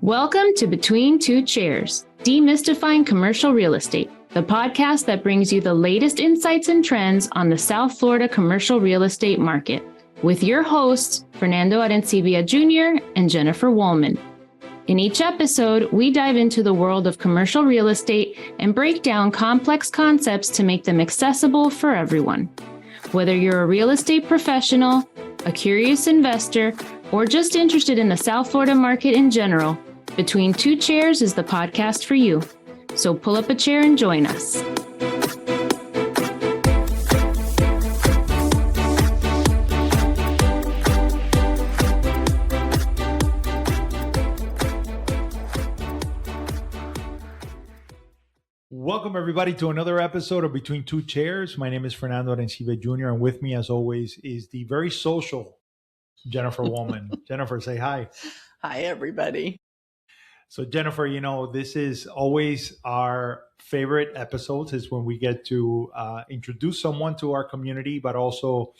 Welcome to Between Two Chairs, Demystifying Commercial Real Estate, the podcast that brings you the latest insights and trends on the South Florida commercial real estate market, with your hosts, Fernando Arencibia Jr. and Jennifer Wollmann. In each episode, we dive into the world of commercial real estate and break down complex concepts to make them accessible for everyone. Whether you're a real estate professional, a curious investor, or just interested in the South Florida market in general, Between Two Chairs is the podcast for you. So pull up a chair and join us. Welcome, everybody, to another episode of Between Two Chairs. My name is Fernando Arencibia Jr., and with me, as always, is the very social Jennifer Wollmann. Jennifer, say hi. Hi, everybody. So, Jennifer, you know, this is always our favorite episodes, is when we get to introduce someone to our community, but also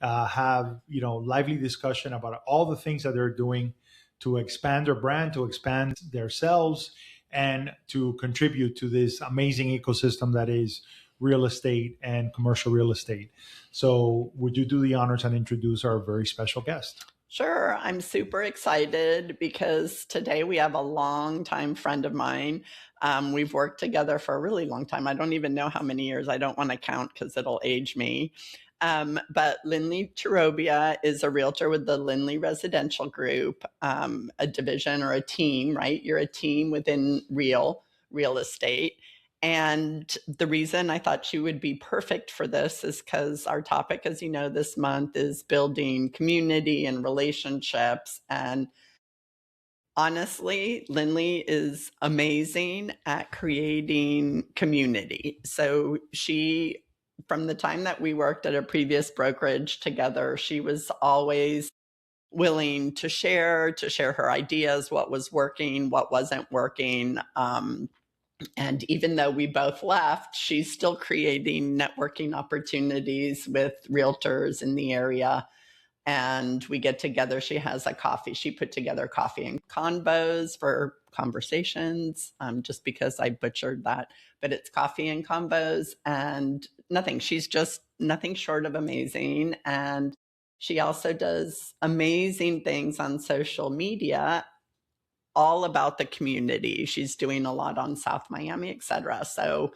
have, lively discussion about all the things that they're doing to expand their brand, to expand themselves, and to contribute to this amazing ecosystem that is real estate and commercial real estate. So would you do the honors and introduce our very special guest? Sure. I'm super excited because today we have a longtime friend of mine. We've worked together for a really long time. I don't even know how many years. I don't want to count because it'll age me. But Lynley Ciorobea is a realtor with the Lynley Residential Group, a division or a team, right? You're a team within real estate. And the reason I thought she would be perfect for this is because our topic, as you know, this month is building community and relationships. And honestly, Lynley is amazing at creating community. So from the time that we worked at a previous brokerage together, she was always willing to share her ideas, what was working, what wasn't working. And even though we both left, she's still creating networking opportunities with realtors in the area. And we get together. She has a coffee. She put together Coffee and Convos for conversations, just because I butchered that. But it's Coffee and Convos and nothing. She's just nothing short of amazing. And she also does amazing things on social media, all about the community. She's doing a lot on South Miami, etc. So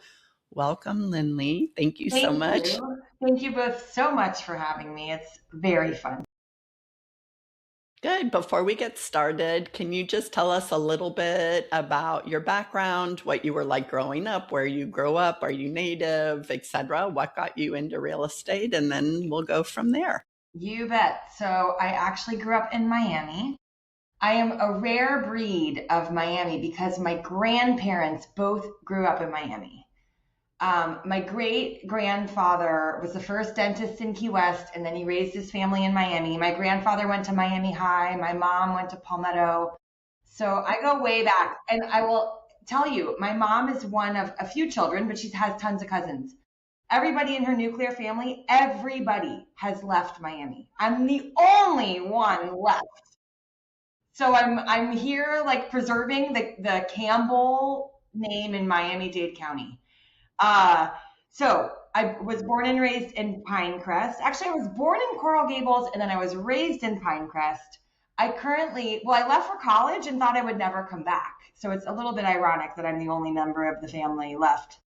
welcome, Lynley. Thank you so much. Thank you both so much for having me. It's very fun. Good. Before we get started, can you just tell us a little bit about your background, what you were like growing up, where you grew up, are you native, etc.? What got you into real estate? And then we'll go from there. You bet. So I actually grew up in Miami. I am a rare breed of Miami because my grandparents both grew up in Miami. My great-grandfather was the first dentist in Key West, and then he raised his family in Miami. My grandfather went to Miami High. My mom went to Palmetto. So I go way back. And I will tell you, my mom is one of a few children, but she has tons of cousins. Everybody in her nuclear family, everybody has left Miami. I'm the only one left. So I'm here like preserving the Campbell name in Miami-Dade County. So I was born and raised in Pinecrest. Actually, I was born in Coral Gables, and then I was raised in Pinecrest. I left for college and thought I would never come back. So it's a little bit ironic that I'm the only member of the family left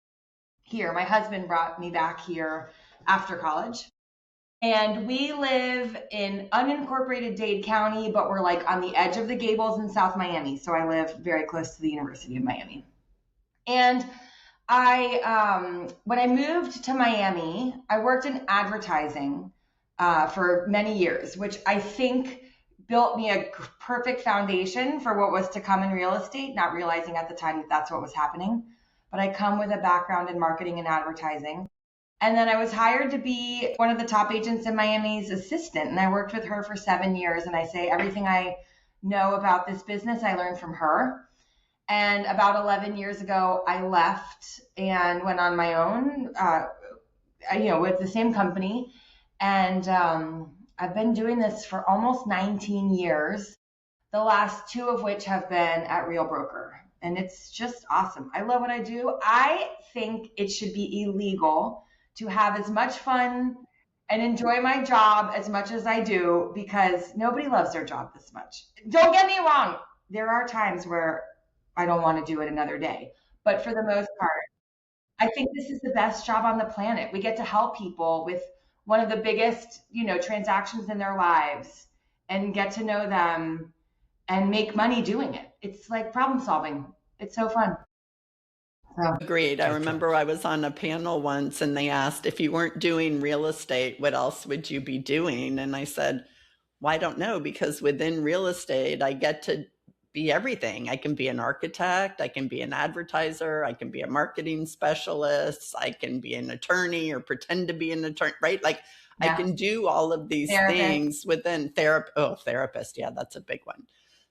here. My husband brought me back here after college. And we live in unincorporated Dade County, but we're like on the edge of the Gables in South Miami. So I live very close to the University of Miami. And when I moved to Miami, I worked in advertising for many years, which I think built me a perfect foundation for what was to come in real estate, not realizing at the time that that's what was happening. But I come with a background in marketing and advertising. And then I was hired to be one of the top agents in Miami's assistant. And I worked with her for 7 years. And I say everything I know about this business, I learned from her. And about 11 years ago, I left and went on my own, with the same company. And I've been doing this for almost 19 years. the last 2 of which have been at Real Broker. And it's just awesome. I love what I do. I think it should be illegal to have as much fun and enjoy my job as much as I do, because nobody loves their job this much. Don't get me wrong. There are times where I don't want to do it another day. But for the most part, I think this is the best job on the planet. We get to help people with one of the biggest, transactions in their lives and get to know them and make money doing it. It's like problem solving. It's so fun. So. Agreed. I remember I was on a panel once and they asked, if you weren't doing real estate, what else would you be doing? And I said, well, I don't know, because within real estate, I get to be everything. I can be an architect, I can be an advertiser, I can be a marketing specialist, I can be an attorney or pretend to be an attorney, right? Like I can do all of these things within therapist. Yeah, that's a big one.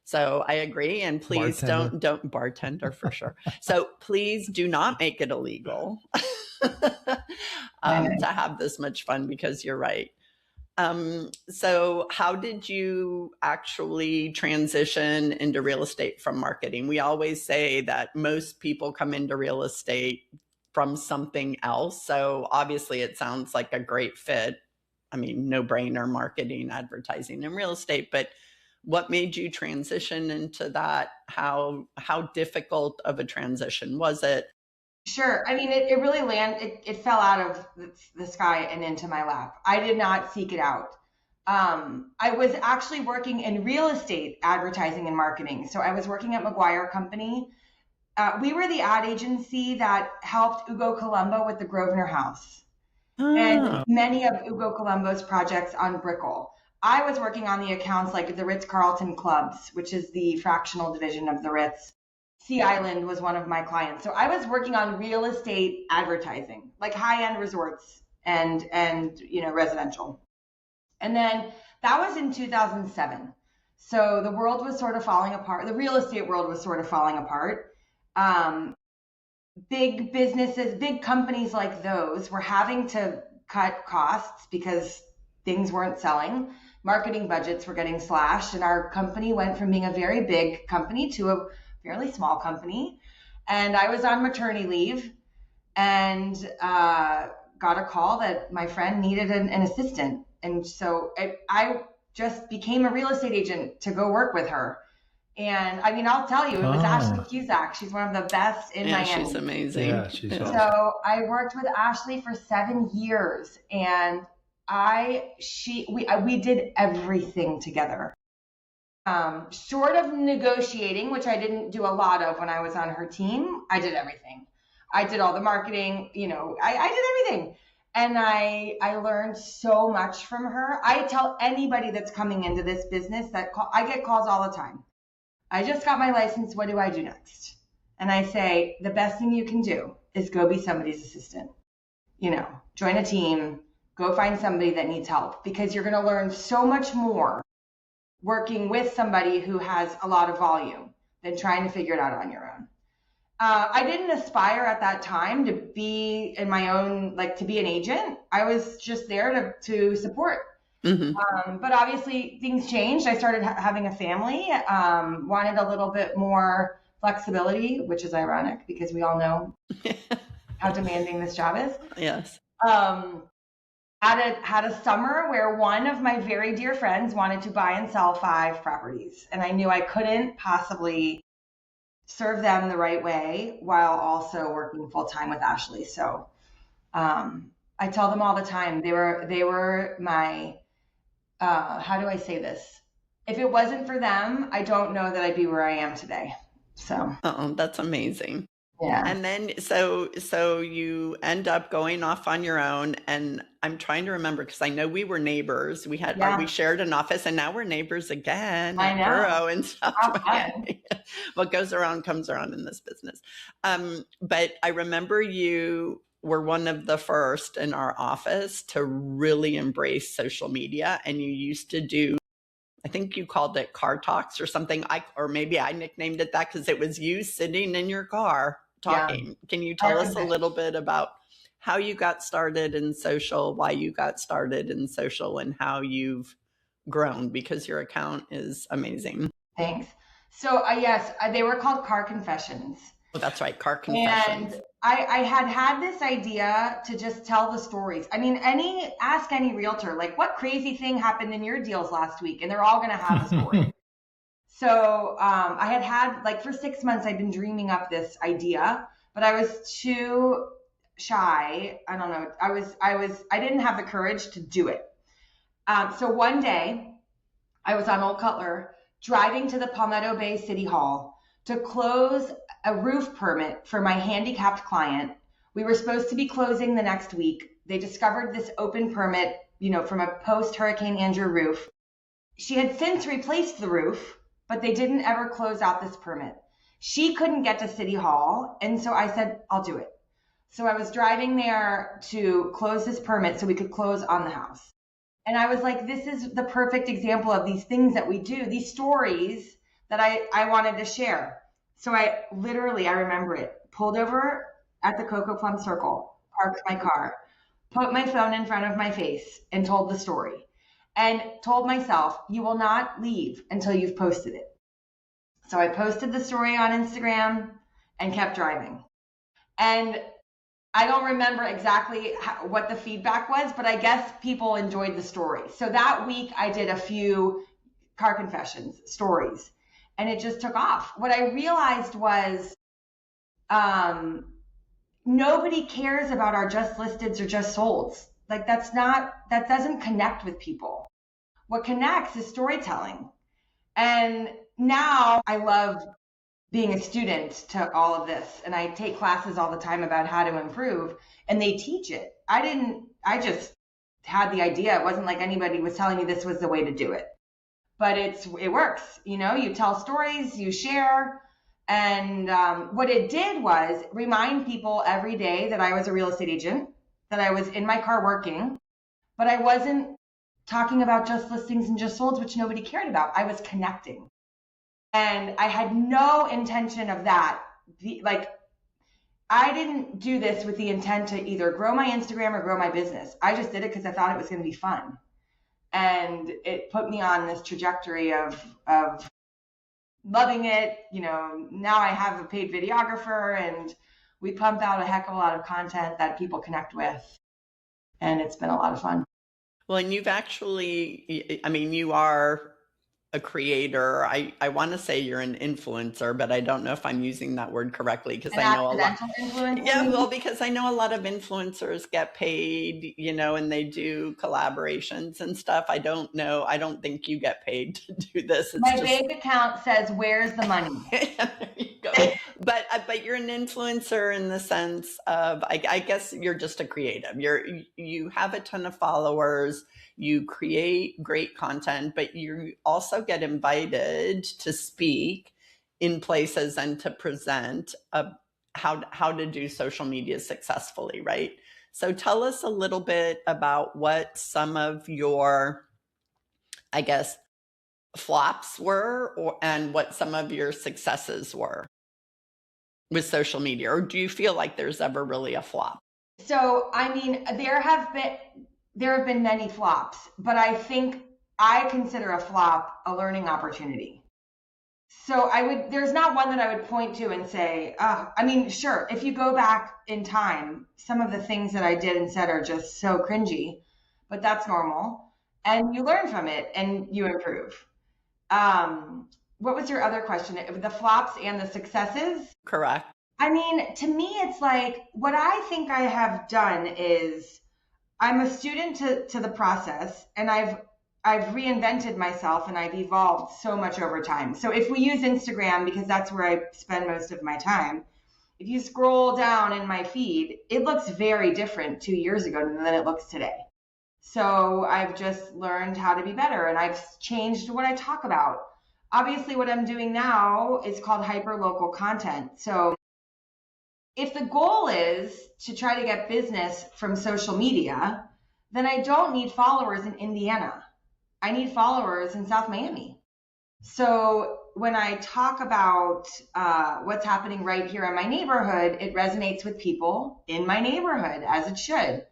So I agree. And please don't bartender for sure. So please do not make it illegal to have this much fun, because you're right. So how did you actually transition into real estate from marketing? We always say that most people come into real estate from something else. So obviously it sounds like a great fit. I mean, no brainer, marketing, advertising, and real estate, but what made you transition into that? How difficult of a transition was it? Sure. I mean, it really it fell out of the sky and into my lap. I did not seek it out. I was actually working in real estate advertising and marketing. So I was working at McGuire Company. We were the ad agency that helped Ugo Colombo with the Grosvenor House and many of Ugo Colombo's projects on Brickell. I was working on the accounts like the Ritz-Carlton Clubs, which is the fractional division of the Ritz. Sea Island was one of my clients. So I was working on real estate advertising, like high-end resorts and residential. And then that was in 2007. So the world was sort of falling apart. The real estate world was sort of falling apart. Big businesses, big companies like those were having to cut costs because things weren't selling. Marketing budgets were getting slashed, and our company went from being a very big company to a fairly small company. And I was on maternity leave and got a call that my friend needed an assistant. And so I just became a real estate agent to go work with her. And I mean, I'll tell you, it was Ashley Cusack. She's one of the best in Miami. She's amazing. Yeah, she's awesome. So I worked with Ashley for 7 years, and we did everything together. Short of negotiating, which I didn't do a lot of when I was on her team, I did everything. I did all the marketing, I did everything. And I learned so much from her. I tell anybody that's coming into this business that I get calls all the time. I just got my license. What do I do next? And I say, the best thing you can do is go be somebody's assistant. Join a team, go find somebody that needs help, because you're going to learn so much more working with somebody who has a lot of volume than trying to figure it out on your own. I didn't aspire at that time to be in my own, to be an agent. I was just there to support. Mm-hmm. But obviously things changed. I started having a family, wanted a little bit more flexibility, which is ironic because we all know how demanding this job is. Yes. Had a summer where one of my very dear friends wanted to buy and sell 5 properties. And I knew I couldn't possibly serve them the right way while also working full time with Ashley. So I tell them all the time, they were my, how do I say this? If it wasn't for them, I don't know that I'd be where I am today. So. Oh, that's amazing. Yeah. And then, so you end up going off on your own, and I'm trying to remember, because I know we were neighbors. We shared an office, and now we're neighbors again. I know. Borough and stuff. What goes around comes around in this business. But I remember you were one of the first in our office to really embrace social media, and you used to do, I think you called it car talks or something. Or maybe I nicknamed it that because it was you sitting in your car talking. Yeah. Can you tell us a little bit about how you got started in social, why you got started in social, and how you've grown? Because your account is amazing. Thanks. So yes, they were called car confessions. Oh, that's right. Car confessions. And I had this idea to just tell the stories. I mean, ask any realtor, like, what crazy thing happened in your deals last week? And they're all going to have a story. So I had like for 6 months, I'd been dreaming up this idea, but I was too shy. I don't know. I didn't have the courage to do it. So one day I was on Old Cutler driving to the Palmetto Bay City Hall to close a roof permit for my handicapped client. We were supposed to be closing the next week. They discovered this open permit, from a post-Hurricane Andrew roof. She had since replaced the roof, but they didn't ever close out this permit. She couldn't get to City Hall, and so I said, I'll do it. So I was driving there to close this permit so we could close on the house. And I was like, this is the perfect example of these things that we do, these stories that I wanted to share. So I remember it, pulled over at the Cocoa Plum Circle, parked my car, put my phone in front of my face and told the story and told myself, you will not leave until you've posted it. So I posted the story on Instagram and kept driving. And I don't remember exactly what the feedback was, but I guess people enjoyed the story. So that week I did a few car confessions stories. And it just took off. What I realized was nobody cares about our just listeds or just solds. Like that doesn't connect with people. What connects is storytelling. And now I love being a student to all of this. And I take classes all the time about how to improve, and they teach it. I just had the idea. It wasn't like anybody was telling me this was the way to do it. But it works, you tell stories, you share. And what it did was remind people every day that I was a real estate agent, that I was in my car working, but I wasn't talking about just listings and just solds, which nobody cared about. I was connecting. And I had no intention of that. I didn't do this with the intent to either grow my Instagram or grow my business. I just did it because I thought it was going to be fun. And it put me on this trajectory of loving it. Now I have a paid videographer and we pump out a heck of a lot of content that people connect with. And it's been a lot of fun. Well, and you are a creator. I want to say you're an influencer, but I don't know if I'm using that word correctly because I know a lot. Influencer? Yeah, well, because I know a lot of influencers get paid, and they do collaborations and stuff. I don't know. I don't think you get paid to do this. My bank account says, "Where's the money?" There you go. But you're an influencer in the sense of, I guess you're just a creative. You have a ton of followers. You create great content, but you also get invited to speak in places and to present how to do social media successfully, right? So tell us a little bit about what some of your, I guess, flops were and what some of your successes were with social media. Or do you feel like there's ever really a flop? So, there have been many flops, but I think I consider a flop a learning opportunity. So there's not one that I would point to and say, sure, if you go back in time, some of the things that I did and said are just so cringy, but that's normal. And you learn from it and you improve. What was your other question? The flops and the successes? Correct. To me, it's like, what I think I have done is I'm a student to the process, and I've reinvented myself and I've evolved so much over time. So if we use Instagram, because that's where I spend most of my time, if you scroll down in my feed, it looks very different 2 years ago than it looks today. So I've just learned how to be better, and I've changed what I talk about. Obviously, what I'm doing now is called hyperlocal content. So if the goal is to try to get business from social media, then I don't need followers in Indiana. I need followers in South Miami. So when I talk about what's happening right here in my neighborhood, it resonates with people in my neighborhood, as it should.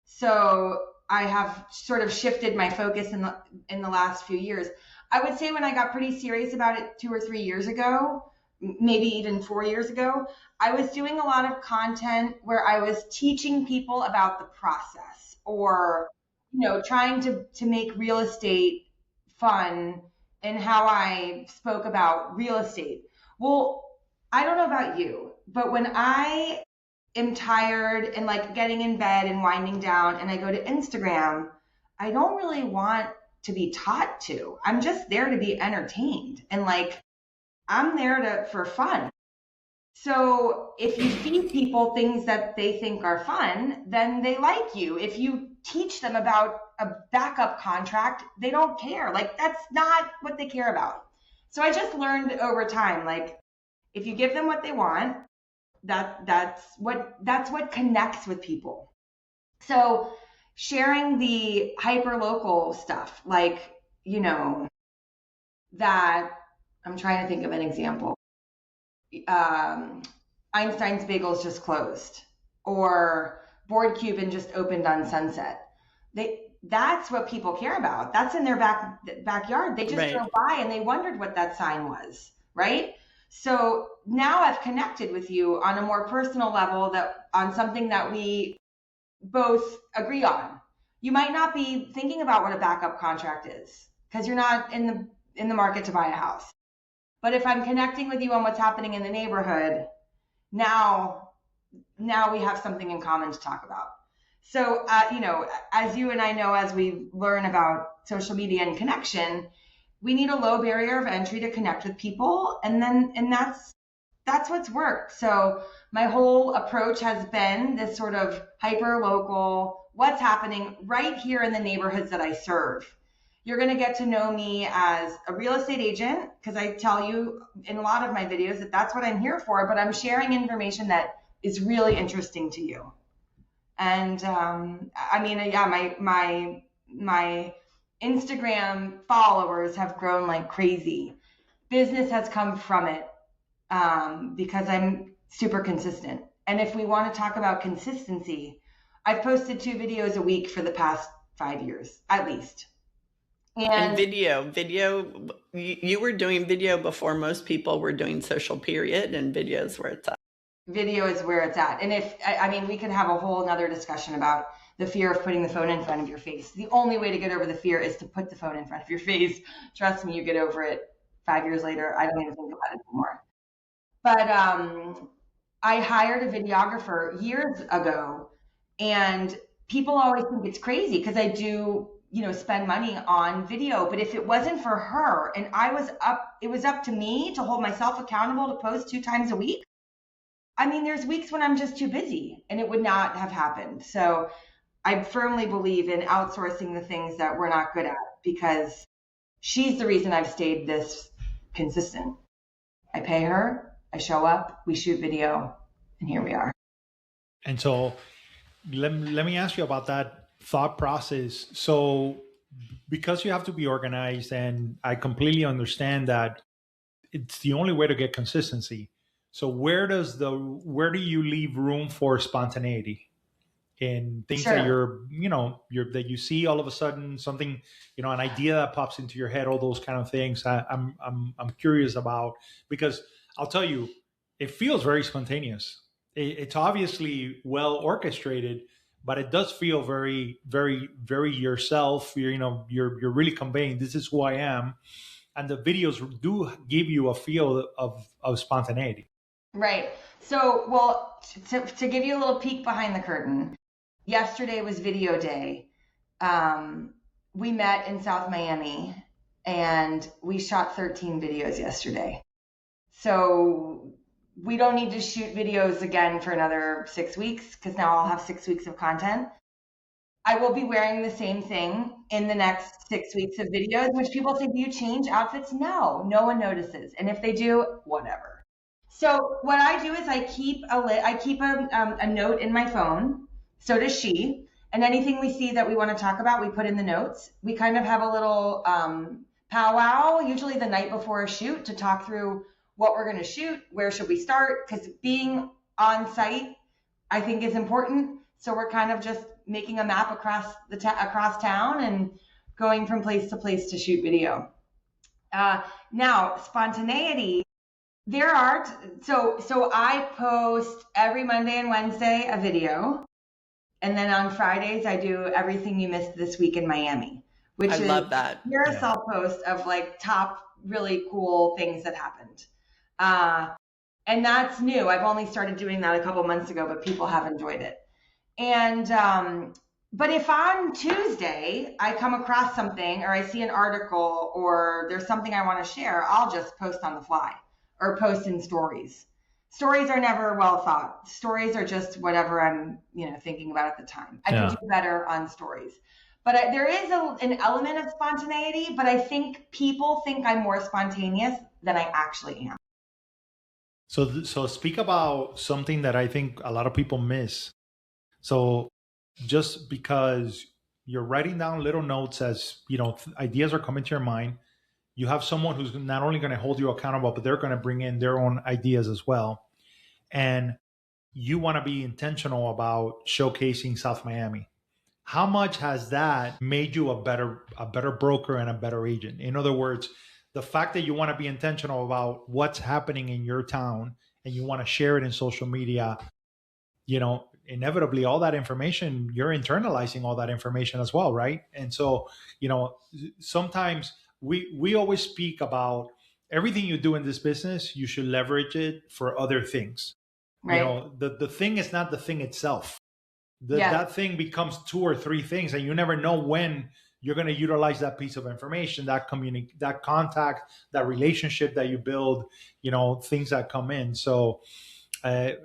So I have sort of shifted my focus in the last few years. I would say when I got pretty serious about it 2 or 3 years ago, maybe even 4 years ago, I was doing a lot of content where I was teaching people about the process, or, trying to make real estate fun and how I spoke about real estate. Well, I don't know about you, but when I am tired and like getting in bed and winding down and I go to Instagram, I don't really want to be taught to. I'm just there to be entertained, and like I'm there for fun. So if you feed people things that they think are fun, then they like you. If you teach them about a backup contract, they don't care. Like that's not what they care about. So I just learned over time, like if you give them what they want, that's what connects with people. So sharing the hyperlocal stuff, like, that I'm trying to think of an example. Einstein's Bagels just closed, or Board Cuban just opened on Sunset. That's what people care about. That's in their backyard. They just drove by and they wondered what that sign was, right? So now I've connected with you on a more personal level, that on something that we both agree on. You might not be thinking about what a backup contract is because you're not in the market to buy a house. But if I'm connecting with you on what's happening in the neighborhood, now we have something in common to talk about. So, as you and I know, as we learn about social media and connection, we need a low barrier of entry to connect with people. And that's what's worked. So my whole approach has been this sort of hyper local, what's happening right here in the neighborhoods that I serve. You're going to get to know me as a real estate agent, because I tell you in a lot of my videos that that's what I'm here for, but I'm sharing information that is really interesting to you. And my Instagram followers have grown like crazy. Business has come from it because I'm super consistent. And if we want to talk about consistency, I've posted 2 videos a week for the past 5 years, at least. And video, you were doing video before most people were doing social, period, and video is where it's at. Video is where it's at. And we could have a whole nother discussion about the fear of putting the phone in front of your face. The only way to get over the fear is to put the phone in front of your face. Trust me, you get over it 5 years later. I don't even think about it anymore. But I hired a videographer years ago, and people always think it's crazy because I do spend money on video. But if it wasn't for her and it was up to me to hold myself accountable to post 2 times a week. There's weeks when I'm just too busy and it would not have happened. So I firmly believe in outsourcing the things that we're not good at, because she's the reason I've stayed this consistent. I pay her, I show up, we shoot video, and here we are. And so let me ask you about that thought process. So because you have to be organized, and I completely understand that it's the only way to get consistency. So where do you leave room for spontaneity in things that that you see all of a sudden, something, an idea that pops into your head, all those kind of things. I'm curious about, because I'll tell you, it feels very spontaneous. It's obviously well orchestrated, but it does feel very, very, very yourself. You're really conveying, this is who I am. And the videos do give you a feel of spontaneity. Right. So, well, to give you a little peek behind the curtain, yesterday was video day. We met in South Miami and we shot 13 videos yesterday. So we don't need to shoot videos again for another 6 weeks, because now I'll have 6 weeks of content. I will be wearing the same thing in the next 6 weeks of videos, which people say, do you change outfits? No one notices. And if they do, whatever. So what I do is I keep a note in my phone. So does she. And anything we see that we want to talk about, we put in the notes. We kind of have a little powwow, usually the night before a shoot, to talk through what we're going to shoot, where should we start, because being on site, I think, is important. So we're kind of just making a map across town and going from place to place to shoot video. Now, spontaneity, there are, so I post every Monday and Wednesday a video. And then on Fridays, I do everything you missed this week in Miami, which I is love that. a carousel post of like top really cool things that happened. And that's new. I've only started doing that a couple months ago, but people have enjoyed it. And, but if on Tuesday I come across something or I see an article or there's something I want to share, I'll just post on the fly or post in stories. Stories are never well thought. Stories are just whatever I'm, thinking about at the time. I can do better on stories. But there is an element of spontaneity, but I think people think I'm more spontaneous than I actually am. So speak about something that I think a lot of people miss. So just because you're writing down little notes as, ideas are coming to your mind, you have someone who's not only going to hold you accountable, but they're going to bring in their own ideas as well. And you want to be intentional about showcasing South Miami. How much has that made you a better broker and a better agent? In other words, the fact that you want to be intentional about what's happening in your town and you want to share it in social media, inevitably all that information, you're internalizing all that information as well, right? And so, sometimes we always speak about everything you do in this business, you should leverage it for other things. Right. The thing is not the thing itself. That thing becomes 2 or 3 things, and you never know when you're going to utilize that piece of information, that contact, that relationship that you build, things that come in. So I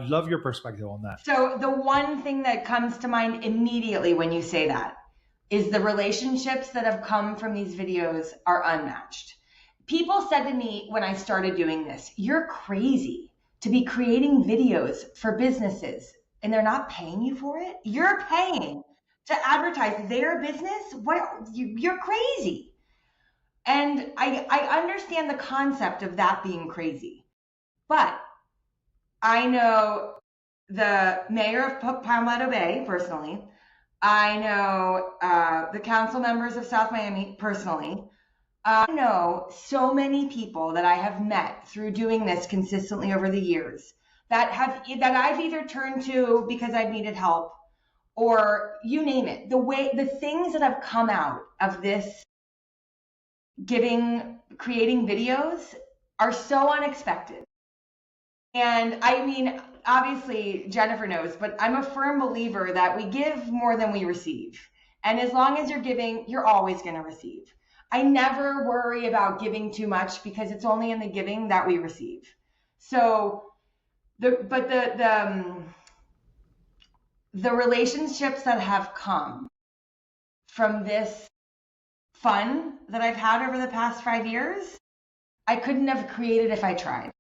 love your perspective on that. So the one thing that comes to mind immediately when you say that is the relationships that have come from these videos are unmatched. People said to me when I started doing this, you're crazy to be creating videos for businesses and they're not paying you for it. You're paying to advertise their business. You're crazy. And I understand the concept of that being crazy, but I know the mayor of Palmetto Bay personally. I know the council members of South Miami personally. I know so many people that I have met through doing this consistently over the years that I've either turned to because I've needed help, or you name it. The things that have come out of this creating videos are so unexpected. And I mean, obviously Jennifer knows, but I'm a firm believer that we give more than we receive. And as long as you're giving, you're always going to receive. I never worry about giving too much because it's only in the giving that we receive. So the relationships that have come from this fun that I've had over the past 5 years, I couldn't have created if I tried.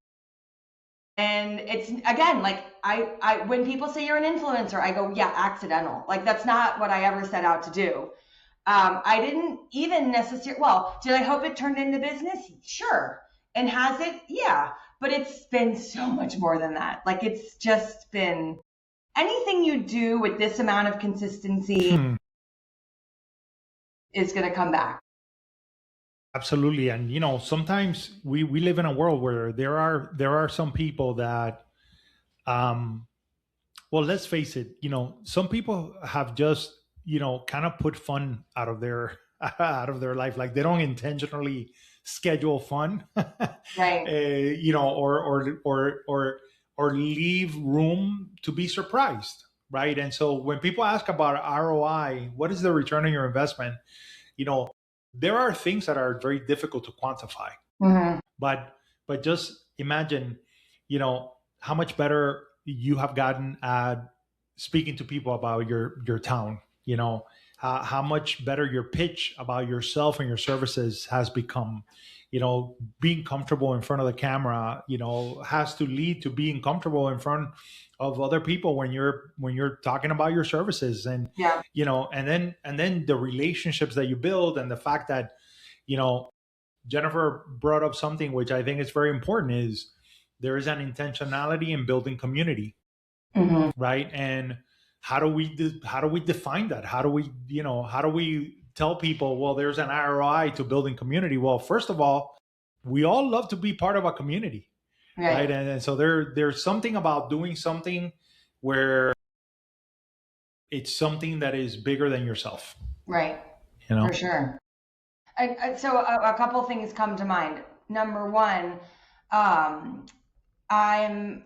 And it's, again, like I when people say you're an influencer, I go, yeah, accidental. Like that's not what I ever set out to do. I didn't even necessarily, did I hope it turned into business? Sure. And has it? Yeah. But it's been so much more than that. Like it's just been anything you do with this amount of consistency is going to come back. Absolutely. And, sometimes we live in a world where there are some people that, let's face it, some people have just, kind of put fun out of their life. Like they don't intentionally schedule fun, right? Or leave room to be surprised. Right. And so when people ask about ROI, what is the return on your investment? There are things that are very difficult to quantify, but just imagine, how much better you have gotten at speaking to people about your town, how much better your pitch about yourself and your services has become. Being comfortable in front of the camera, has to lead to being comfortable in front of other people when you're talking about your services. And, and then the relationships that you build, and the fact that, Jennifer brought up something which I think is very important, is there is an intentionality in building community, right? And how do we define that? How do we tell people, well, there's an ROI to building community. Well, first of all, we all love to be part of a community, right? And so there's something about doing something where it's something that is bigger than yourself. Right. You know? For sure. So a couple things come to mind. Number one, I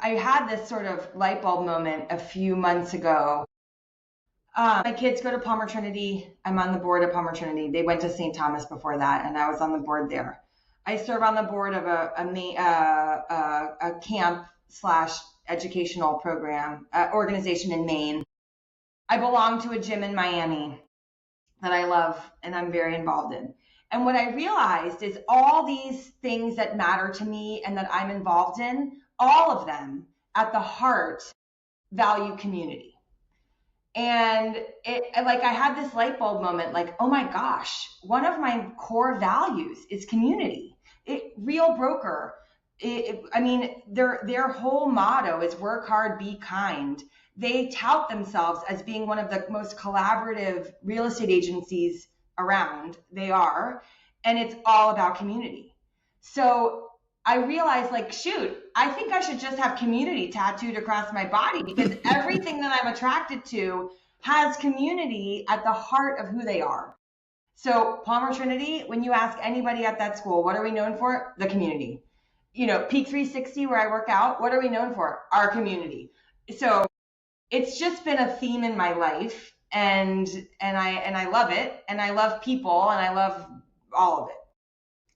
had this sort of light bulb moment a few months ago. My kids go to Palmer Trinity. I'm on the board of Palmer Trinity. They went to St. Thomas before that, and I was on the board there. I serve on the board of a camp / educational program organization in Maine. I belong to a gym in Miami that I love and I'm very involved in. And what I realized is all these things that matter to me and that I'm involved in, all of them at the heart value community. And I had this light bulb moment, like, oh my gosh, one of my core values is community. Real Broker, their whole motto is work hard, be kind. They tout themselves as being one of the most collaborative real estate agencies around. They are, and it's all about community. So I realized, like, shoot, I think I should just have community tattooed across my body, because everything that I'm attracted to has community at the heart of who they are. So Palmer Trinity, when you ask anybody at that school, what are we known for? The community. Peak 360, where I work out, what are we known for? Our community. So it's just been a theme in my life, and I love it, and I love people, and I love all of it.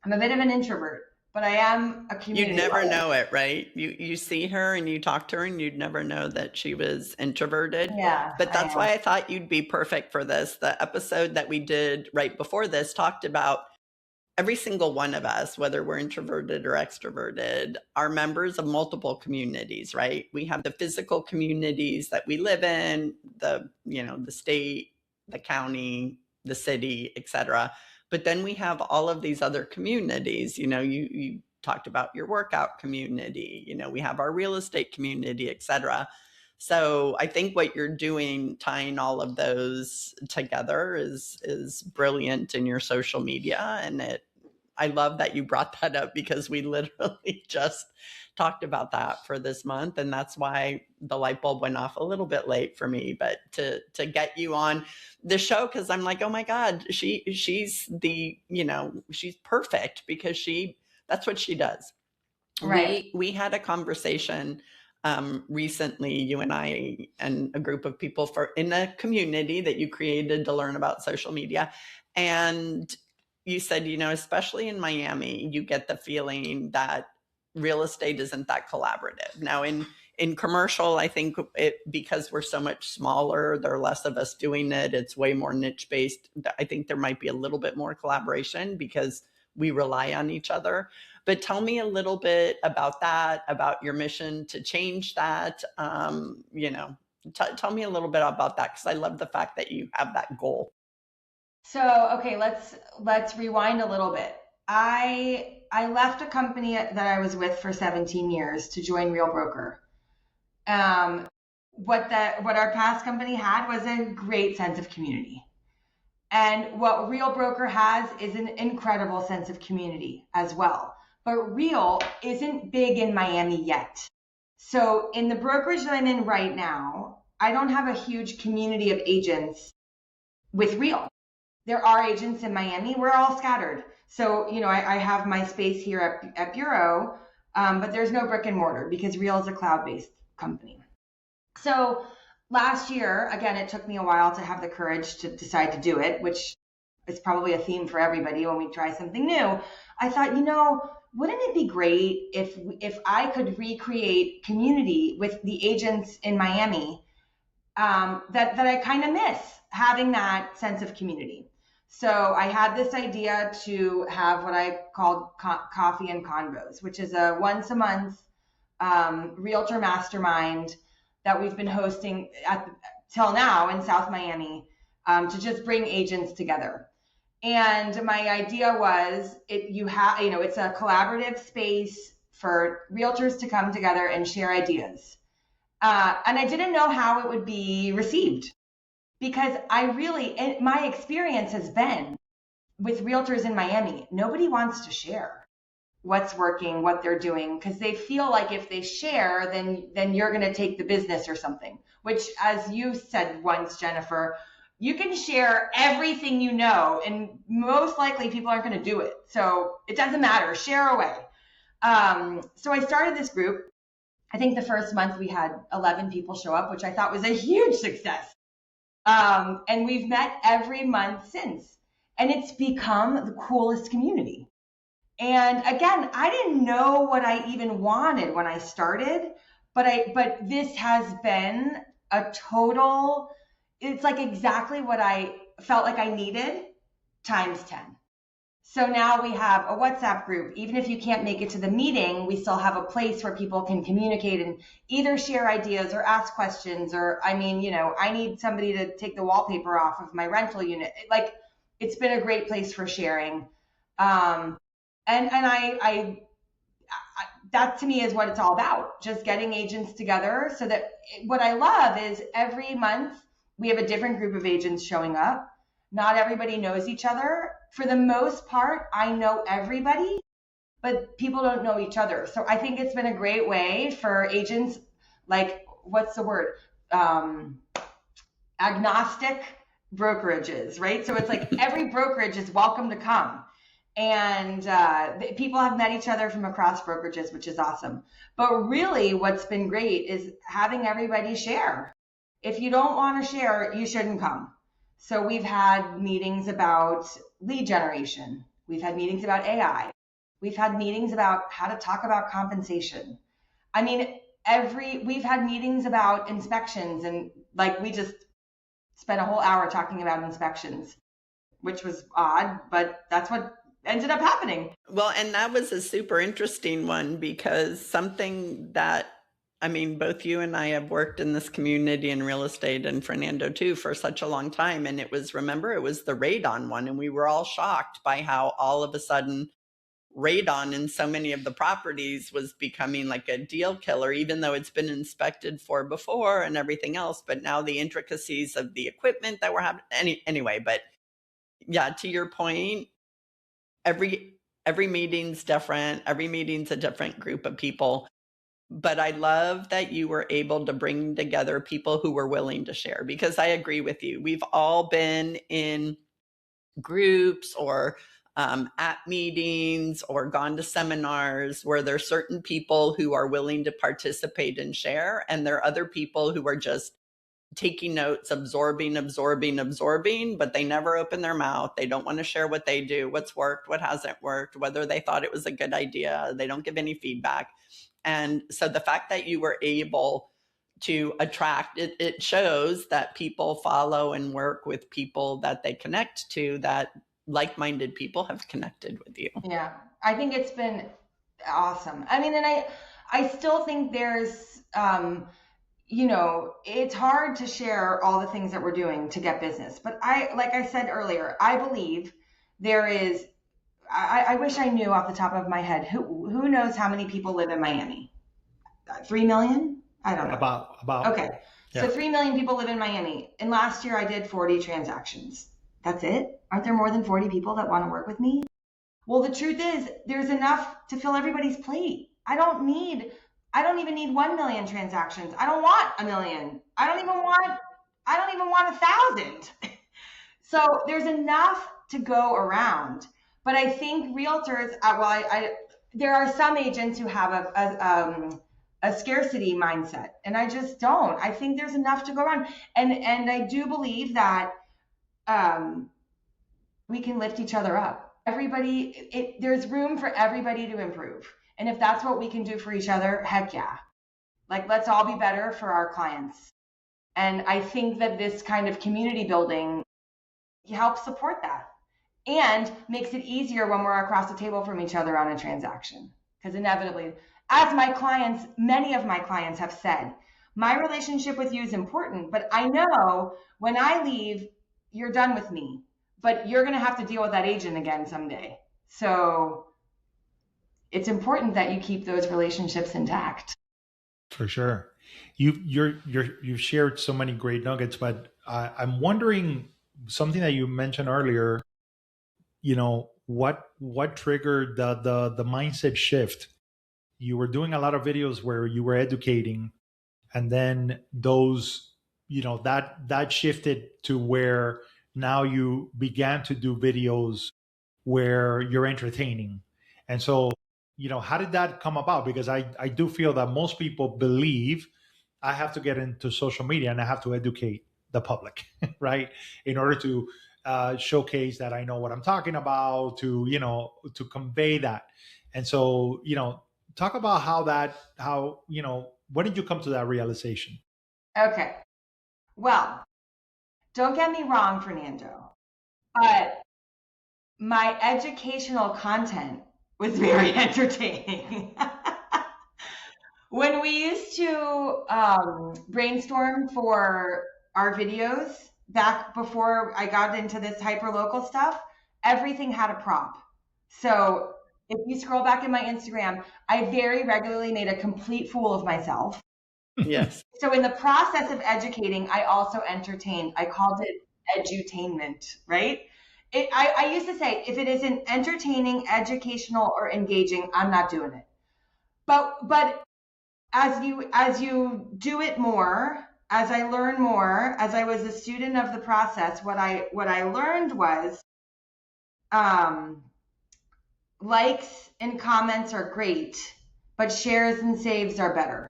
I'm a bit of an introvert, but I am a community. You'd never know it, right? You see her and you talk to her and you'd never know that she was introverted. Yeah. But that's why I thought you'd be perfect for this. The episode that we did right before this talked about every single one of us, whether we're introverted or extroverted, are members of multiple communities, right? We have the physical communities that we live in, the state, the county, the city, etc. But then we have all of these other communities. You talked about your workout community. We have our real estate community, etc. So I think what you're doing, tying all of those together, is brilliant in your social media, and I love that you brought that up, because we literally just talked about that for this month. And that's why the light bulb went off a little bit late for me, but to get you on the show, because I'm like, oh my God, she's she's perfect, because that's what she does. Right. We had a conversation recently, you and I and a group of people in a community that you created to learn about social media. And you said, especially in Miami, you get the feeling that real estate isn't that collaborative. Now in commercial, I think because we're so much smaller, there are less of us doing it. It's way more niche based. I think there might be a little bit more collaboration because we rely on each other. But tell me a little bit about that, about your mission to change that. Tell me a little bit about that, because I love the fact that you have that goal. So, okay, let's rewind a little bit. I left a company that I was with for 17 years to join Real Broker. What our past company had was a great sense of community. And what Real Broker has is an incredible sense of community as well. But Real isn't big in Miami yet. So in the brokerage that I'm in right now, I don't have a huge community of agents with Real. There are agents in Miami. We're all scattered. So, I have my space here at Bureau, but there's no brick and mortar because Real is a cloud-based company. So last year, again, it took me a while to have the courage to decide to do it, which is probably a theme for everybody when we try something new. I thought, wouldn't it be great if I could recreate community with the agents in Miami that I kind of miss, having that sense of community. So I had this idea to have what I called Coffee and Convos, which is a once a month Realtor mastermind that we've been hosting till now in South Miami to just bring agents together. And my idea was it's a collaborative space for realtors to come together and share ideas. And I didn't know how it would be received. because my experience has been with realtors in Miami, nobody wants to share what's working, what they're doing, because they feel like if they share, then you're going to take the business or something, which, as you said once, Jennifer, you can share everything you know, and most likely people aren't going to do it. So it doesn't matter. Share away. So I started this group. I think the first month we had 11 people show up, which I thought was a huge success. And we've met every month since. And it's become the coolest community. And again, I didn't know what I even wanted when I started, but this has been a total, it's like exactly what I felt like I needed times 10. So now we have a WhatsApp group. Even if you can't make it to the meeting, we still have a place where people can communicate and either share ideas or ask questions, or, I need somebody to take the wallpaper off of my rental unit. Like, it's been a great place for sharing. And I that to me is what it's all about, just getting agents together. So that what I love is every month we have a different group of agents showing up. Not everybody knows each other. For the most part, I know everybody, but people don't know each other. So I think it's been a great way for agents, like, what's the word? Agnostic brokerages, right? So it's like every brokerage is welcome to come. And people have met each other from across brokerages, which is awesome. But really what's been great is having everybody share. If you don't want to share, you shouldn't come. So we've had meetings about lead generation. We've had meetings about AI. We've had meetings about how to talk about compensation. I mean, we've had meetings about inspections, and like we just spent a whole hour talking about inspections, which was odd, but that's what ended up happening. Well, and that was a super interesting one, because something that, both you and I have worked in this community in real estate, and Fernando too, for such a long time. And it was the radon one. And we were all shocked by how all of a sudden radon in so many of the properties was becoming like a deal killer, even though it's been inspected for before and everything else. But now the intricacies of the equipment that we're having, anyway, but yeah, to your point, every meeting's different. Every meeting's a different group of people. But I love that you were able to bring together people who were willing to share, because I agree with you. We've all been in groups or at meetings or gone to seminars where there's certain people who are willing to participate and share, and there are other people who are just taking notes, absorbing, but they never open their mouth. They don't want to share what they do, what's worked, what hasn't worked, whether they thought it was a good idea. They don't give any feedback. And so the fact that you were able to attract, it shows that people follow and work with people that they connect to, that like-minded people have connected with you. Yeah, I think it's been awesome. And I still think there's, it's hard to share all the things that we're doing to get business. But like I said earlier, I believe there is, I wish I knew off the top of my head, who knows how many people live in Miami? 3 million? I don't know. About. Okay. Yeah. So 3 million people live in Miami. And last year I did 40 transactions. That's it? Aren't there more than 40 people that want to work with me? Well, the truth is there's enough to fill everybody's plate. I don't even need 1 million transactions. I don't want 1 million. I don't even want 1,000. So there's enough to go around. But I think realtors, there are some agents who have a scarcity mindset, and I just don't. I think there's enough to go around, and I do believe that we can lift each other up. There's room for everybody to improve, and if that's what we can do for each other, heck yeah! Like, let's all be better for our clients. And I think that this kind of community building helps support that, and makes it easier when we're across the table from each other on a transaction. Because inevitably, as many of my clients have said, my relationship with you is important, but I know when I leave, you're done with me, but you're going to have to deal with that agent again someday. So it's important that you keep those relationships intact. For sure. You've shared so many great nuggets, but I'm wondering something that you mentioned earlier. What triggered the mindset shift? You were doing a lot of videos where you were educating, and then those, that shifted to where now you began to do videos where you're entertaining. And so, how did that come about? Because I do feel that most people believe I have to get into social media and I have to educate the public, right? In order to showcase that I know what I'm talking about, to convey that. And so, talk about when did you come to that realization? Okay. Well, don't get me wrong, Fernando, but my educational content was very entertaining. When we used to brainstorm for our videos back before I got into this hyperlocal stuff, everything had a prop. So if you scroll back in my Instagram, I very regularly made a complete fool of myself. Yes. So in the process of educating, I also entertained. I called it edutainment, right? I used to say, if it isn't entertaining, educational, or engaging, I'm not doing it. But as you do it more, as I learn more, as I was a student of the process, what I learned was likes and comments are great, but shares and saves are better.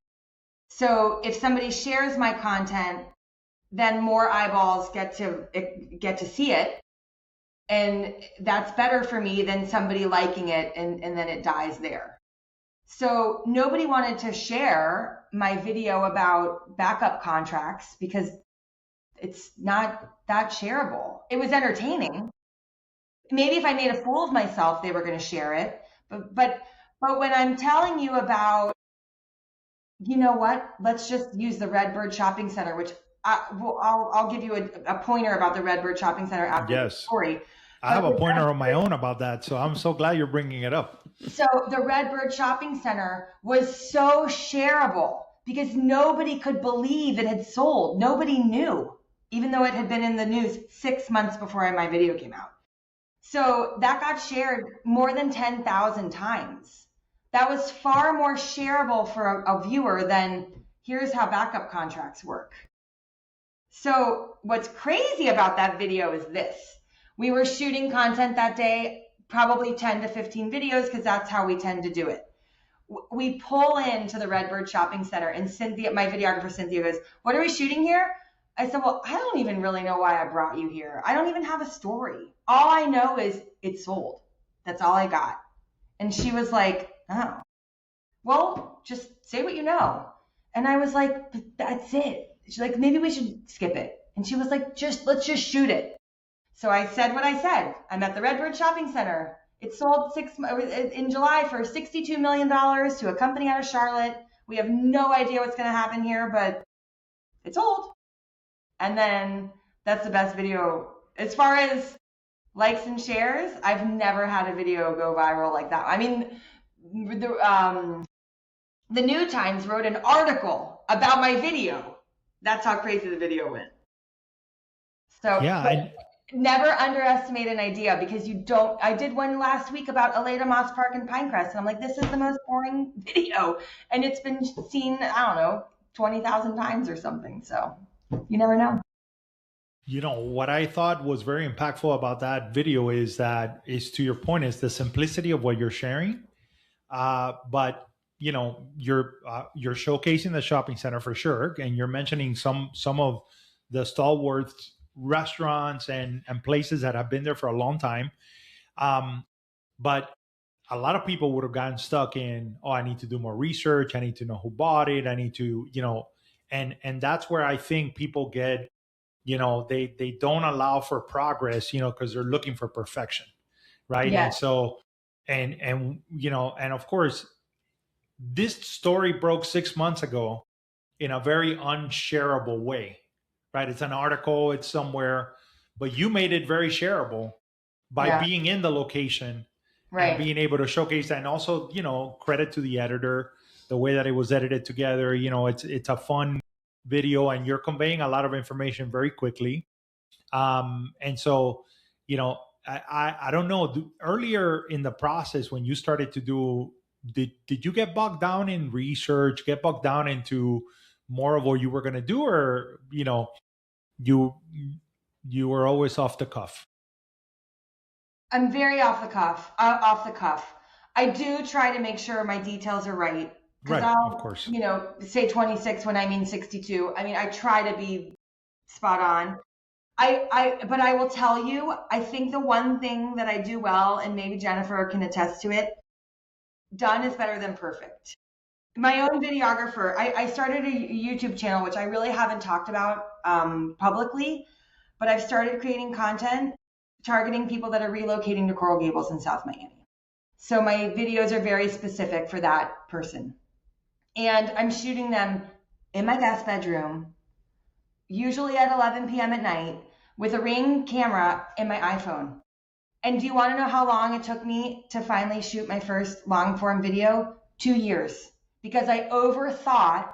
So if somebody shares my content, then more eyeballs get to see it. And that's better for me than somebody liking it and then it dies there. So nobody wanted to share my video about backup contracts because it's not that shareable. It was entertaining. Maybe if I made a fool of myself, they were going to share it. But when I'm telling you about, you know what, let's just use the Redbird Shopping Center, which I'll give you a pointer about the Redbird Shopping Center after the story. I have a pointer on my own about that, so I'm so glad you're bringing it up. So the Redbird Shopping Center was so shareable because nobody could believe it had sold. Nobody knew, even though it had been in the news 6 months before my video came out. So that got shared more than 10,000 times. That was far more shareable for a viewer than here's how backup contracts work. So what's crazy about that video is this. We were shooting content that day, probably 10 to 15 videos, because that's how we tend to do it. We pull into the Redbird Shopping Center, and Cynthia, my videographer Cynthia, goes, "What are we shooting here?" I said, "Well, I don't even really know why I brought you here. I don't even have a story. All I know is it sold. That's all I got." And she was like, "Oh, well, just say what you know." And I was like, "But that's it." She's like, "Maybe we should skip it." And she was like, let's just shoot it. So I said what I said. I'm at the Redbird Shopping Center. It sold in July for $62 million to a company out of Charlotte. We have no idea what's going to happen here, but it sold. And then that's the best video. As far as likes and shares, I've never had a video go viral like that. I mean, the New Times wrote an article about my video. That's how crazy the video went. So yeah, never underestimate an idea because you don't. I did one last week about Aleda Moss Park in Pinecrest, and I'm like, this is the most boring video, and it's been seen, I don't know, 20,000 times or something. So you never know. What I thought was very impactful about that video is to your point, is the simplicity of what you're sharing, but you're showcasing the shopping center for sure, and you're mentioning some of the stalwart restaurants and places that have been there for a long time. But a lot of people would have gotten stuck in, oh, I need to do more research. I need to know who bought it. I need to, and that's where I think people get, they don't allow for progress, because they're looking for perfection. Right. Yes. And so, and of course, this story broke 6 months ago in a very unshareable way. Right. It's an article, it's somewhere, but you made it very shareable by being in the location, right, and being able to showcase that. And also, credit to the editor the way that it was edited together. It's a fun video, and you're conveying a lot of information very quickly. And so, I don't know, earlier in the process when you started to do, did you get bogged down in research, get bogged down into more of what you were going to do, or, you were always off the cuff? I'm very off the cuff. I do try to make sure my details are right. Right, I'll, of course. Say 26 when I mean 62. I mean, I try to be spot on. But I will tell you, I think the one thing that I do well, and maybe Jennifer can attest to it, done is better than perfect. My own videographer, I started a YouTube channel, which I really haven't talked about publicly, but I've started creating content targeting people that are relocating to Coral Gables in South Miami. So my videos are very specific for that person. And I'm shooting them in my guest bedroom, usually at 11 p.m. at night, with a Ring camera in my iPhone. And do you want to know how long it took me to finally shoot my first long form video? 2 years. Because I overthought,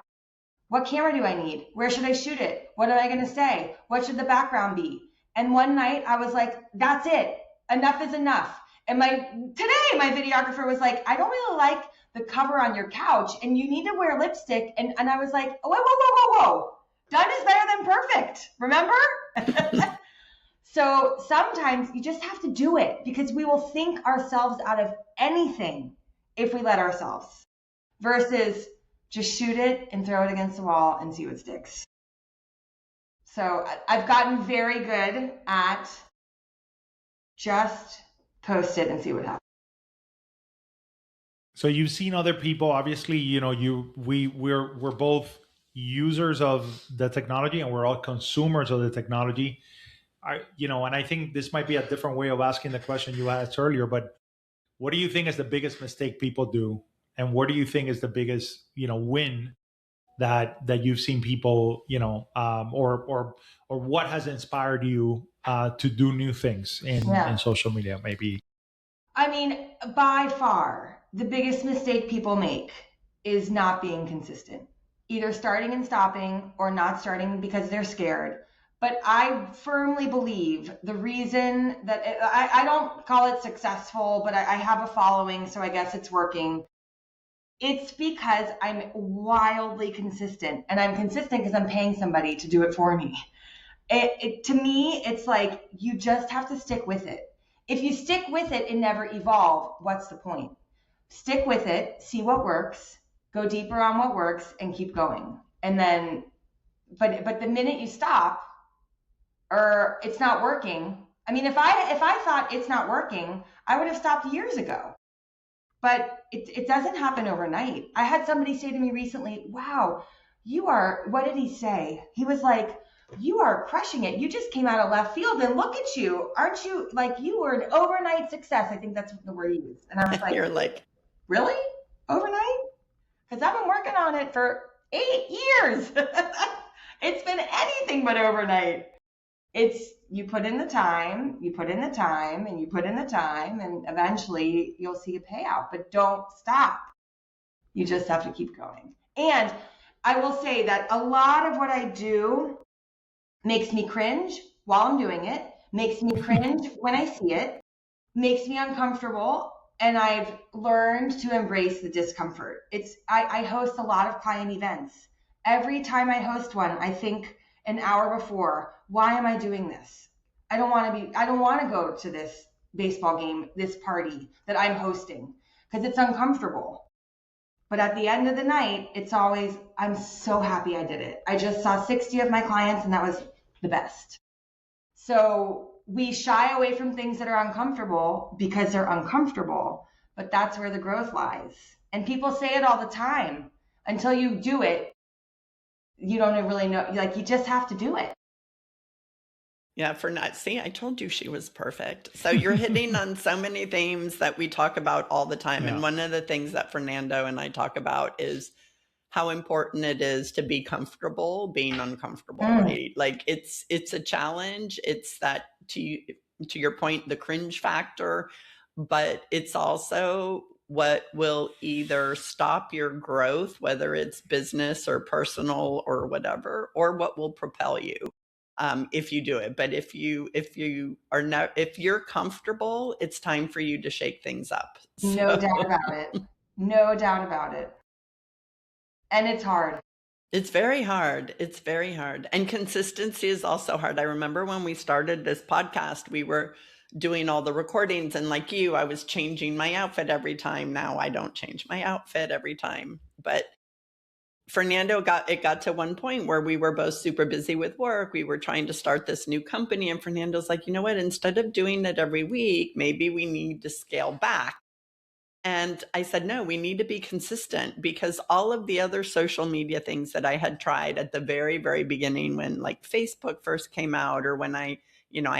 what camera do I need? Where should I shoot it? What am I going to say? What should the background be? And one night I was like, that's it. Enough is enough. And today my videographer was like, I don't really like the cover on your couch and you need to wear lipstick. And I was like, whoa. Done is better than perfect. Remember? So sometimes you just have to do it, because we will think ourselves out of anything if we let ourselves, versus just shoot it and throw it against the wall and see what sticks. So I've gotten very good at just post it and see what happens. So you've seen other people, obviously, we're both users of the technology, and we're all consumers of the technology. And I think this might be a different way of asking the question you asked earlier, but what do you think is the biggest mistake people do? And what do you think is the biggest, win that you've seen people, or what has inspired you to do new things in social media, maybe? I mean, by far, the biggest mistake people make is not being consistent, either starting and stopping or not starting because they're scared. But I firmly believe the reason that I don't call it successful, but I have a following, so I guess it's working. It's because I'm wildly consistent, and I'm consistent because I'm paying somebody to do it for me. To me, it's like you just have to stick with it. If you stick with it and never evolve, what's the point? Stick with it, see what works, go deeper on what works, and keep going. And then, but the minute you stop, or it's not working. I mean, if I thought it's not working, I would have stopped years ago. But it doesn't happen overnight. I had somebody say to me recently, wow, what did he say? He was like, you are crushing it. You just came out of left field and look at you. Aren't you, like, you were an overnight success. I think that's the word he used. And I was like, You're like, really? Overnight? Because I've been working on it for 8 years. It's been anything but overnight. It's you put in the time, and you put in the time, and eventually you'll see a payout. But don't stop. You just have to keep going. And I will say that a lot of what I do makes me cringe while I'm doing it, makes me cringe when I see it, makes me uncomfortable, and I've learned to embrace the discomfort. I host a lot of client events. Every time I host one, I think an hour before, why am I doing this? I don't want to go to this baseball game, this party that I'm hosting, because it's uncomfortable. But at the end of the night, it's always, I'm so happy I did it. I just saw 60 of my clients, and that was the best. So we shy away from things that are uncomfortable because they're uncomfortable, but that's where the growth lies. And people say it all the time. Until you do it, you don't really know, like, you just have to do it. Yeah, see, I told you she was perfect. So you're hitting on so many themes that we talk about all the time. Yeah. And one of the things that Fernando and I talk about is how important it is to be comfortable being uncomfortable, right? Like it's a challenge. It's that, to your point, the cringe factor, but it's also what will either stop your growth, whether it's business or personal or whatever, or what will propel you if you do it. But if you're comfortable, it's time for you to shake things up. No doubt about it. No doubt about it. And it's hard. It's very hard. It's very hard. And consistency is also hard. I remember when we started this podcast, we were doing all the recordings, and like you, I was changing my outfit every time. Now I don't change my outfit every time. But Fernando got to one point where we were both super busy with work. We were trying to start this new company, and Fernando's like, you know what, instead of doing it every week, maybe we need to scale back. And I said, no, we need to be consistent, because all of the other social media things that I had tried at the very, very beginning, when like Facebook first came out, or when I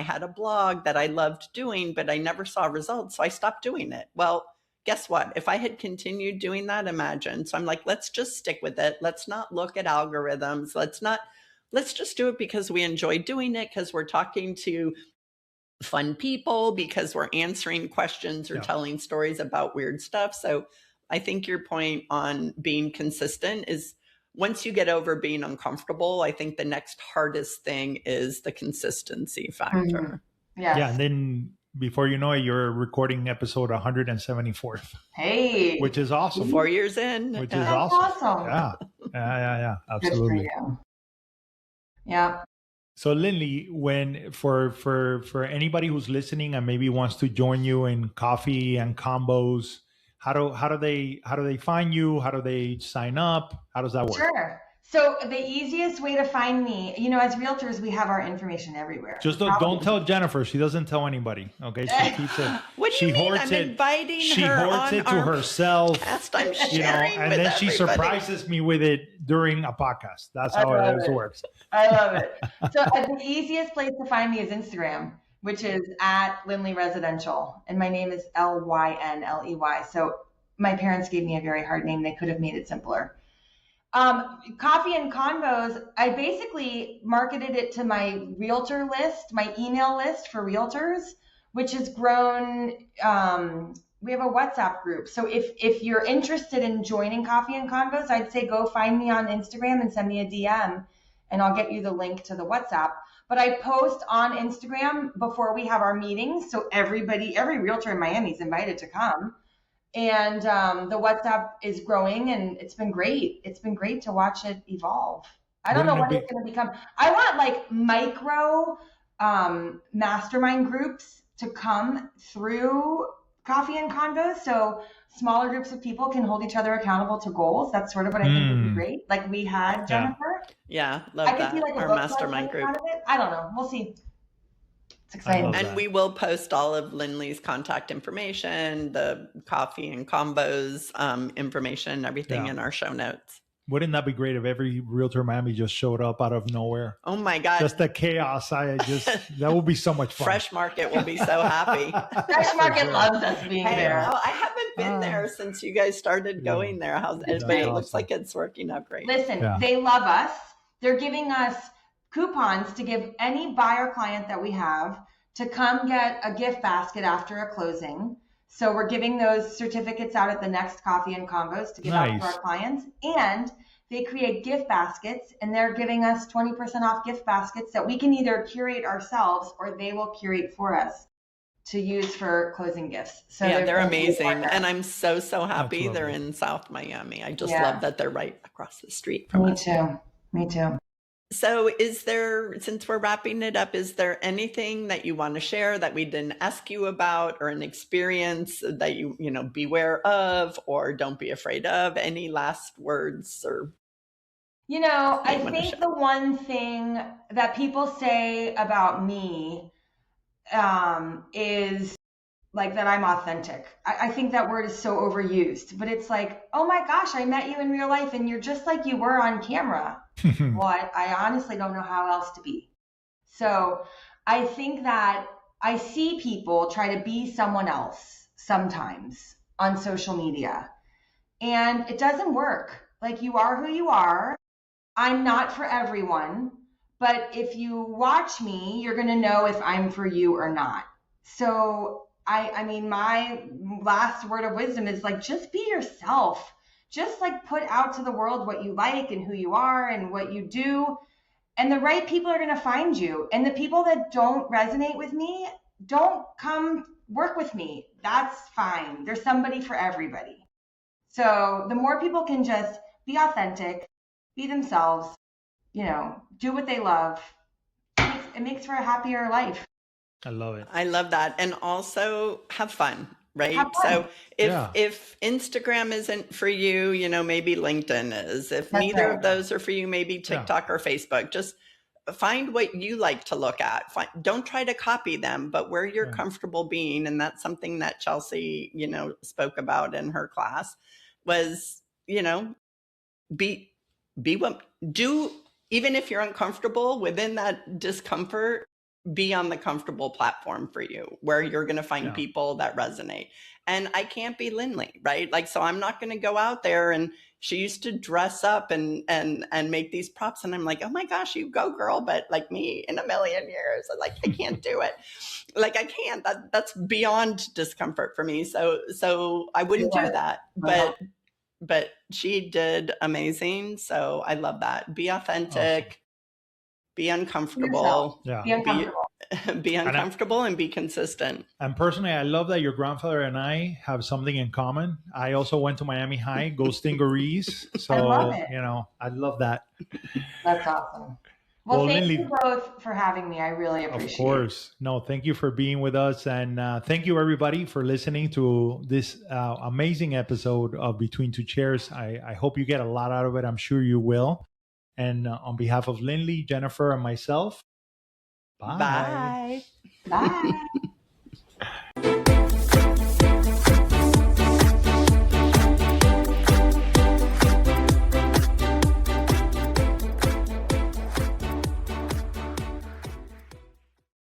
had a blog that I loved doing, but I never saw results. So I stopped doing it. Well, guess what? If I had continued doing that, imagine. So I'm like, let's just stick with it. Let's not look at algorithms. Let's just do it because we enjoy doing it, because we're talking to fun people, because we're answering questions or telling stories about weird stuff. So I think your point on being consistent is, once you get over being uncomfortable, I think the next hardest thing is the consistency factor. Mm-hmm. Yes. Yeah. And then before you know it, you're recording episode 174th. Hey. Which is awesome. 4 years in. Which is awesome. Yeah. Yeah. Absolutely. Good for you. Yeah. So Lynley, when for anybody who's listening and maybe wants to join you in Coffee and Convos, how do they find you? How do they sign up? How does that work? Sure. So the easiest way to find me, as realtors, we have our information everywhere. Just don't tell Jennifer. She doesn't tell anybody. Okay, she keeps it. What do you mean? I'm inviting her. She hoards it to herself. I'm sharing and with then she everybody. surprises me with it during a podcast. That's how it works. I love it. So the easiest place to find me is Instagram, which is at Lynley Residential, and my name is Lynley. So my parents gave me a very hard name. They could have made it simpler. Coffee and Convos, I basically marketed it to my realtor list, my email list for realtors, which has grown. We have a WhatsApp group. So if you're interested in joining Coffee and Convos, I'd say go find me on Instagram and send me a DM, and I'll get you the link to the WhatsApp. But I post on Instagram before we have our meetings. So every realtor in Miami is invited to come. And the WhatsApp is growing, and it's been great. It's been great to watch it evolve. I don't know what it's going to become. I want like micro mastermind groups to come through Coffee and Convos, so smaller groups of people can hold each other accountable to goals. That's sort of what I think would be great. Like we had, Jennifer. Yeah, love that. See like our mastermind group. Out of it. I don't know. We'll see. It's exciting. And we will post all of Lynley's contact information, the Coffee and Convos information, everything in our show notes. Wouldn't that be great if every realtor in Miami just showed up out of nowhere? Oh my God. Just the chaos. That would be so much fun. Fresh Market will be so happy. Fresh Market loves us being there. Well, I haven't been there since you guys started going there. But it looks like it's working out great. Listen, they love us. They're giving us coupons to give any buyer client that we have to come get a gift basket after a closing. So we're giving those certificates out at the next Coffee and Convos to give out to our clients. And they create gift baskets, and they're giving us 20% off gift baskets that we can either curate ourselves or they will curate for us to use for closing gifts. So they're amazing. And I'm so happy Absolutely. They're in South Miami. I just love that they're right across the street from us. Me too. So since we're wrapping it up, is there anything that you want to share that we didn't ask you about, or an experience that you beware of or don't be afraid of? Any last words? Or I think the one thing that people say about me is like that I'm authentic. I think that word is so overused, but it's like, oh my gosh, I met you in real life and you're just like you were on camera. Well, I honestly don't know how else to be. So I think that I see people try to be someone else sometimes on social media, and it doesn't work. Like, you are who you are. I'm not for everyone, but if you watch me, you're going to know if I'm for you or not. So I mean, my last word of wisdom is like, just be yourself. Just like put out to the world what you like and who you are and what you do. And the right people are going to find you. And the people that don't resonate with me, don't come work with me. That's fine. There's somebody for everybody. So the more people can just be authentic, be themselves, do what they love, it makes for a happier life. I love it. I love that. And also have fun, right? Have fun. So if Instagram isn't for you, maybe LinkedIn is. If neither of those are for you, maybe TikTok or Facebook. Just find what you like to look at. Don't try to copy them, but where you're comfortable being. And that's something that Chelsea, spoke about in her class was, do, even if you're uncomfortable within that discomfort, be on the comfortable platform for you where you're going to find people that resonate. And I can't be Lynley, right? Like, so I'm not going to go out there, and she used to dress up and make these props. And I'm like, oh my gosh, you go girl. But like me in a million years, like, I can't do it. Like, I can't, that's beyond discomfort for me. So I wouldn't do that, but she did amazing. So I love that. Be authentic. Awesome. Be uncomfortable. Be uncomfortable. Be uncomfortable and be consistent. And personally, I love that your grandfather and I have something in common. I also went to Miami High, go Stingarees. So, I love it. I love that. That's awesome. Well, thank you both for having me. I really appreciate it. Of course. No, thank you for being with us. And thank you, everybody, for listening to this amazing episode of Between Two Chairs. I hope you get a lot out of it. I'm sure you will. And on behalf of Lynley, Jennifer, and myself, bye. Bye. Bye.